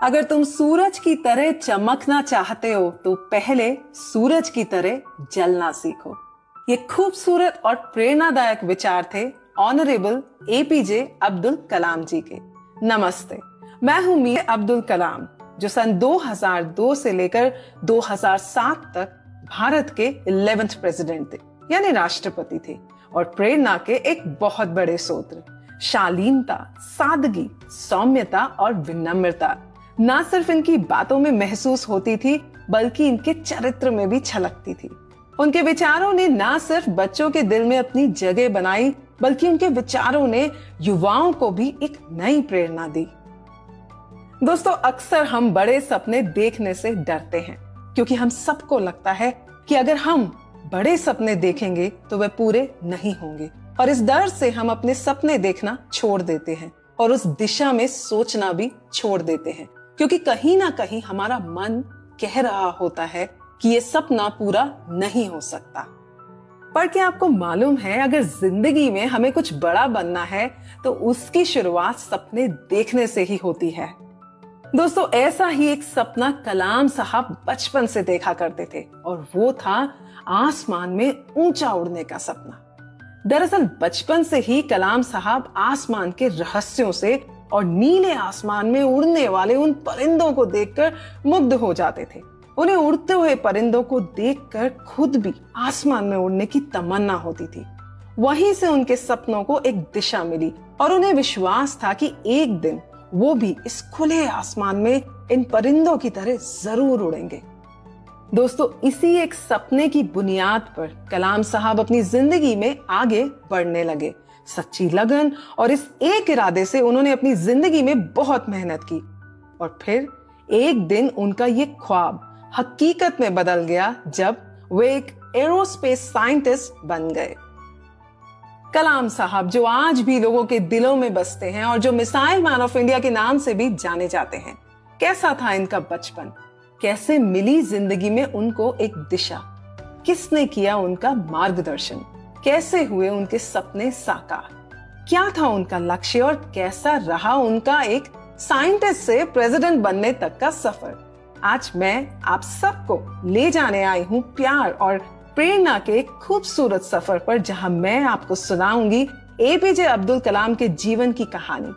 अगर तुम सूरज की तरह चमकना चाहते हो तो पहले सूरज की तरह जलना सीखो। ये खूबसूरत और प्रेरणादायक विचार थे ऑनरेबल एपीजे अब्दुल कलाम जी के। नमस्ते, मैं हूं मीर अब्दुल कलाम, जो सन 2002 से लेकर 2007 तक भारत के 11वें प्रेसिडेंट थे, यानी राष्ट्रपति थे, और प्रेरणा के एक बहुत बड़े स्रोत शालीनता, सादगी, सौम्यता और विनम्रता न सिर्फ इनकी बातों में महसूस होती थी, बल्कि इनके चरित्र में भी छलकती थी। उनके विचारों ने न सिर्फ बच्चों के दिल में अपनी जगह बनाई, बल्कि उनके विचारों ने युवाओं को भी एक नई प्रेरणा दी। दोस्तों, अक्सर हम बड़े सपने देखने से डरते हैं, क्योंकि हम सबको लगता है कि अगर हम बड़े सपने देखेंगे तो वे पूरे नहीं होंगे, और इस डर से हम अपने सपने देखना छोड़ देते हैं और उस दिशा में सोचना भी छोड़ देते हैं, क्योंकि कहीं ना कहीं हमारा मन कह रहा होता है कि ये सपना पूरा नहीं हो सकता। पर क्या आपको मालूम है, अगर जिंदगी में हमें कुछ बड़ा बनना है तो उसकी शुरुआत सपने देखने से ही होती है। दोस्तों, ऐसा ही एक सपना कलाम साहब बचपन से देखा करते थे, और वो था आसमान में ऊंचा उड़ने का सपना। दरअसल बचपन से ही कलाम साहब आसमान के रहस्यों से और नीले आसमान में उड़ने वाले उन परिंदों को देखकर मुग्ध हो जाते थे। उन्हें उड़ते हुए परिंदों को देखकर खुद भी आसमान में उड़ने की तमन्ना होती थी। वहीं से उनके सपनों को एक दिशा मिली, और उन्हें विश्वास था कि एक दिन वो भी इस खुले आसमान में इन परिंदों की तरह जरूर उड़ेंगे। दोस्तों, इसी एक सपने की बुनियाद पर कलाम साहब अपनी जिंदगी में आगे बढ़ने लगे। सच्ची लगन और इस एक इरादे से उन्होंने अपनी जिंदगी में बहुत मेहनत की, और फिर एक दिन उनका ये ख्वाब हकीकत में बदल गया जब वे एक एरोस्पेस साइंटिस्ट बन गए। कलाम साहब, जो आज भी लोगों के दिलों में बसते हैं और जो मिसाइल मैन ऑफ इंडिया के नाम से भी जाने जाते हैं, कैसा था इनका बचपन? कैसे मिली जिंदगी में उनको एक दिशा? किसने किया उनका मार्गदर्शन? कैसे हुए उनके सपने साकार? क्या था उनका लक्ष्य और कैसा रहा उनका एक साइंटिस्ट से प्रेसिडेंट बनने तक का सफर? आज मैं आप सबको ले जाने आई हूं प्यार और प्रेरणा के एक खूबसूरत सफर पर, जहां मैं आपको सुनाऊंगी एपीजे अब्दुल कलाम के जीवन की कहानी।